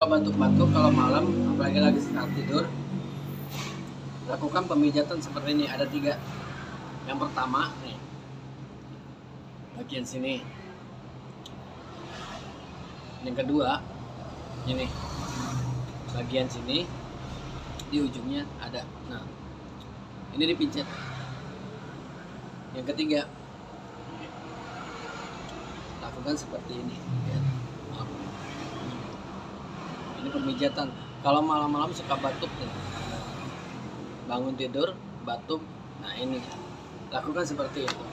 Batuk-batuk kalau malam, apalagi lagi saat tidur, lakukan pemijatan seperti ini. Ada 3. Yang pertama nih, bagian sini. Yang kedua ini, bagian sini, di ujungnya ada. Nah, ini dipijat. Yang ketiga, lakukan seperti ini ya. Ini pemijatan. Kalau malam-malam suka batuk nih, bangun tidur batuk, nah ini lakukan seperti itu.